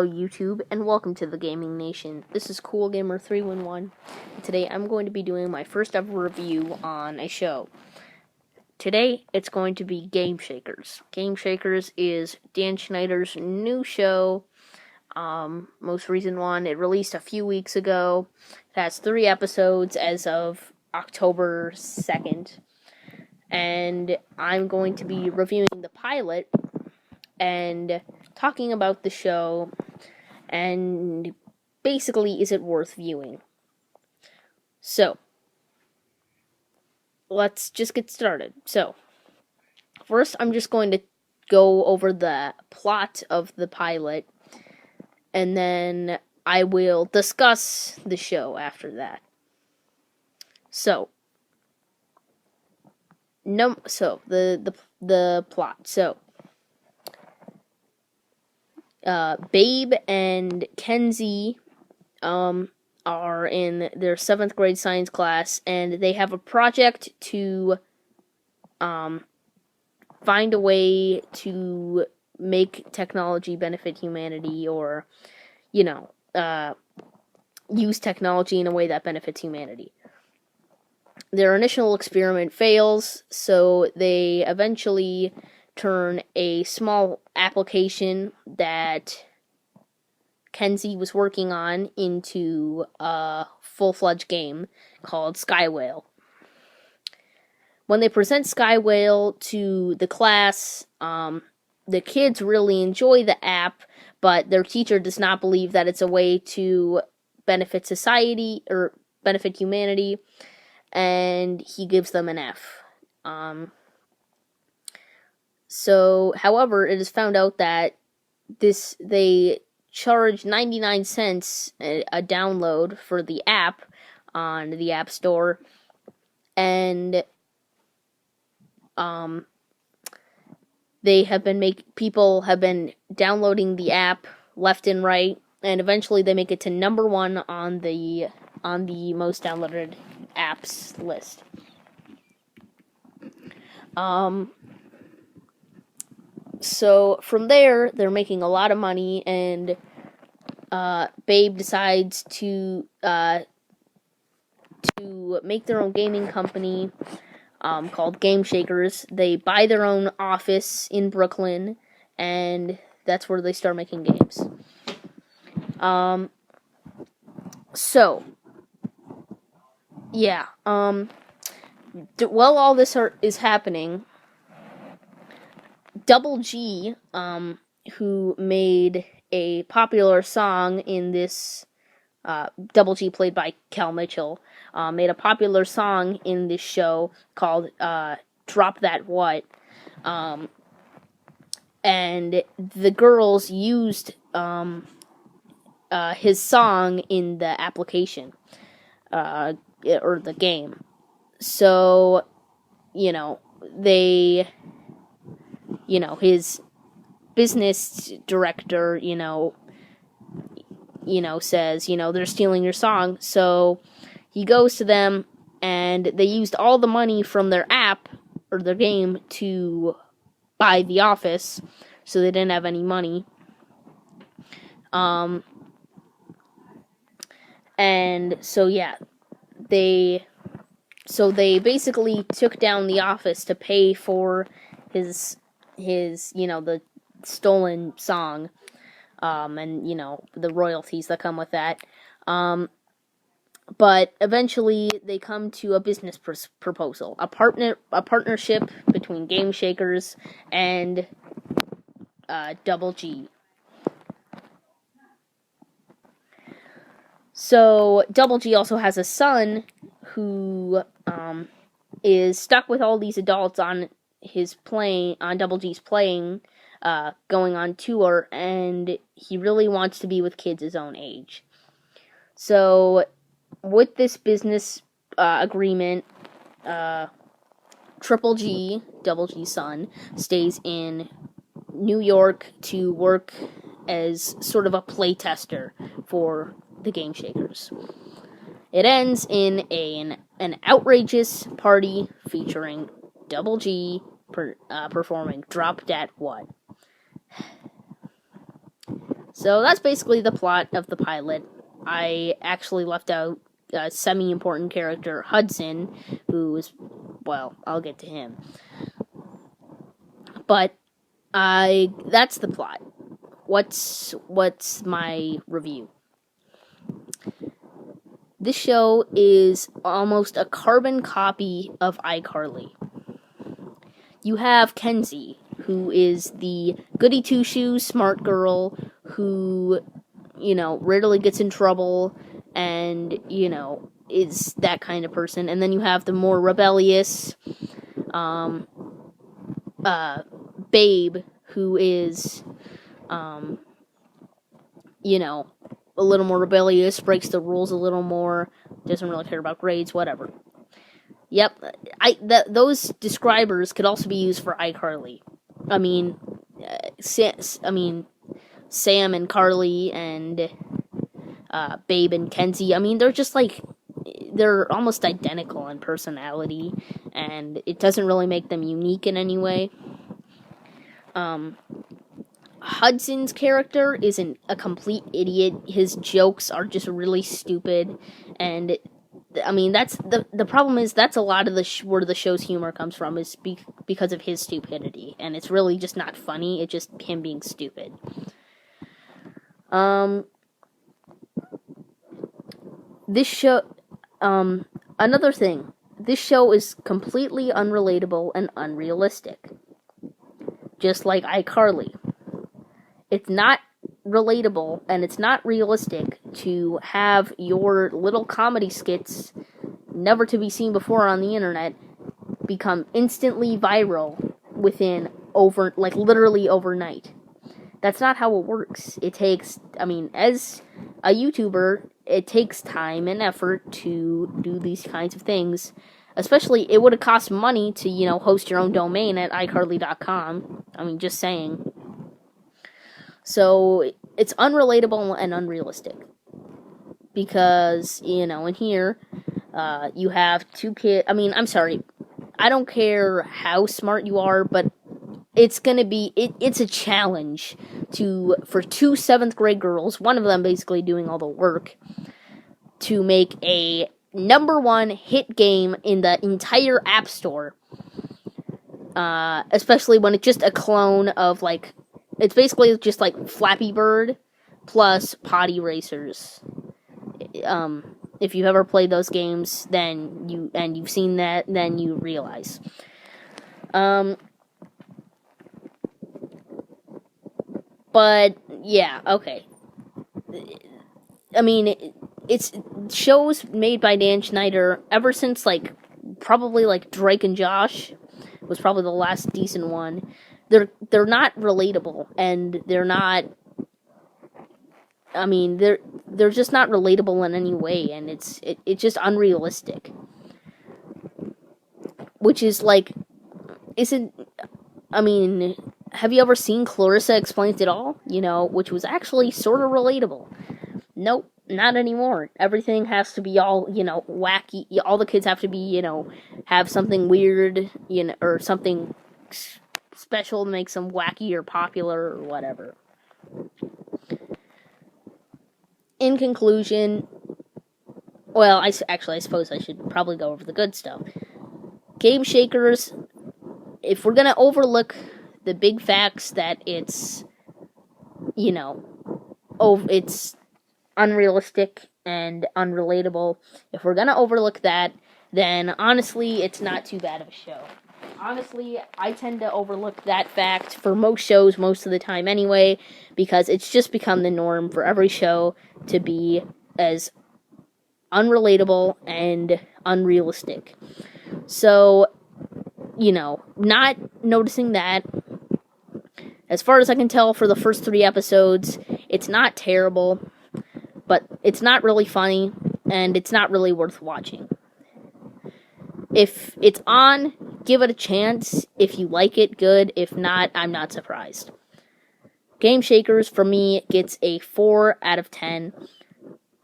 Hello YouTube, and welcome to the Gaming Nation. This is CoolGamer311, and today I'm going to be doing my first ever review on a show. Today, it's going to be Gameshakers. Gameshakers is Dan Schneider's new show, most recent one. It released a few weeks ago. It has 3 episodes as of October 2nd, and I'm going to be reviewing the pilot and talking about the show, and basically, is it worth viewing? So, let's just get started. So, first I'm just going to go over the plot of the pilot, and then I will discuss the show after that. So, the plot. So, Babe and Kenzie are in their 7th grade science class, and they have a project to find a way to make technology benefit humanity, or, use technology in a way that benefits humanity. Their initial experiment fails, so they eventually turn a small application that Kenzie was working on into a full-fledged game called Skywhale. When they present Skywhale to the class, the kids really enjoy the app, but their teacher does not believe that it's a way to benefit society or benefit humanity, and he gives them an F. So, however, it is found out that they charge 99 cents a download for the app on the App Store, and people have been downloading the app left and right, and eventually they make it to number 1 on the most downloaded apps list. So from there, they're making a lot of money, and Babe decides to make their own gaming company called Gameshakers. They buy their own office in Brooklyn, and that's where they start making games. While all this is happening, Double G, who made a popular song in this, Double G, played by Cal Mitchell, made a popular song in this show called Drop That What, and the girls used his song in the application, or the game. So, his business director, says, they're stealing your song. So he goes to them, and they used all the money from their app, or their game, to buy the office, so they didn't have any money. And so, yeah, they basically took down the office to pay for his the stolen song, and, the royalties that come with that. But eventually they come to a business proposal, a partnership between Gameshakers and Double G. So Double G also has a son who is stuck with all these adults on Double G's playing, going on tour, and he really wants to be with kids his own age. So, with this business agreement, Triple G, Double G's son, stays in New York to work as sort of a playtester for the Gameshakers. It ends in an outrageous party featuring Double G performing Drop Dat What. So that's basically the plot of the pilot. I actually left out a semi-important character, Hudson, who is, well, I'll get to him. But that's the plot. What's my review? This show is almost a carbon copy of iCarly. You have Kenzie, who is the goody two-shoes smart girl who, rarely gets in trouble and, is that kind of person. And then you have the more rebellious Babe, who is, a little more rebellious, breaks the rules a little more, doesn't really care about grades, whatever. Yep, those describers could also be used for iCarly. I mean, Sam and Carly and Babe and Kenzie. I mean, they're almost identical in personality, and it doesn't really make them unique in any way. Hudson's character isn't a complete idiot. His jokes are just really stupid, and that's the problem is that's a lot of where the show's humor comes from is because of his stupidity, and it's really just not funny. It's just him being stupid. This show, another thing, this show is completely unrelatable and unrealistic, just like iCarly. It's not relatable and it's not realistic to have your little comedy skits, never to be seen before on the internet, become instantly viral within literally overnight. That's not how it works. It takes, as a YouTuber, it takes time and effort to do these kinds of things. Especially, it would have cost money to, host your own domain at iCarly.com. Just saying. So, it's unrelatable and unrealistic. Because, in here, you have two kids. I'm sorry. I don't care how smart you are, but it's gonna be, it's a challenge for two 7th grade girls, one of them basically doing all the work, to make a #1 hit game in the entire App Store. Especially when it's just a clone of, it's basically just Flappy Bird plus Potty Racers. If you've ever played those games, then you've seen that, then you realize. But, yeah, okay. It's shows made by Dan Schneider ever since, probably, Drake and Josh was probably the last decent one. They're not relatable, and they're not, they're just not relatable in any way, and it's just unrealistic. Which is, have you ever seen Clarissa Explains It All? Which was actually sort of relatable. Nope, not anymore. Everything has to be all, wacky. All the kids have to be, have something weird, or something special to make them wacky or popular or whatever. In conclusion, well, I suppose I should probably go over the good stuff. Gameshakers, if we're gonna overlook the big facts that it's, it's unrealistic and unrelatable, if we're gonna overlook that, then honestly, it's not too bad of a show. Honestly, I tend to overlook that fact for most shows most of the time anyway, because it's just become the norm for every show to be as unrelatable and unrealistic. So, not noticing that, as far as I can tell for the first 3 episodes, it's not terrible, but it's not really funny, and it's not really worth watching. If it's on, give it a chance. If you like it, good. If not, I'm not surprised. Gameshakers, for me, gets a 4 out of 10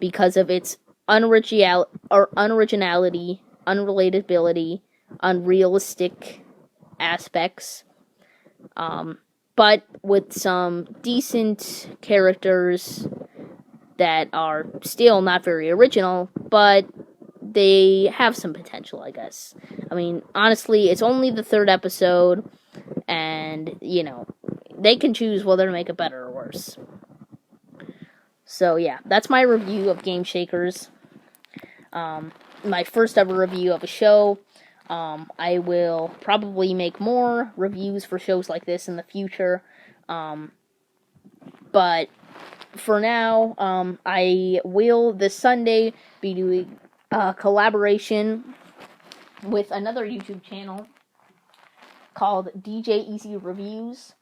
because of its unoriginality, unrelatability, unrealistic aspects. but with some decent characters that are still not very original, but they have some potential, I guess. I mean, honestly, it's only the 3rd episode, and, you know, they can choose whether to make it better or worse. So, yeah, that's my review of Gameshakers. My first ever review of a show. I will probably make more reviews for shows like this in the future. But for now, I will this Sunday be doing a collaboration with another YouTube channel called DJezreviews.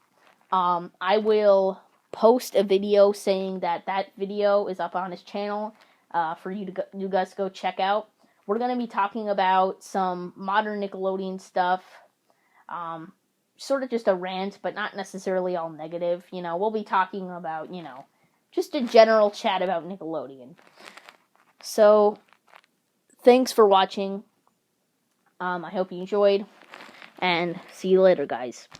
I will post a video saying that video is up on his channel for you guys to go check out. We're going to be talking about some modern Nickelodeon stuff. Sort of just a rant, but not necessarily all negative. You know, we'll be talking about, you know, just a general chat about Nickelodeon. So, thanks for watching. I hope you enjoyed, and see you later, guys.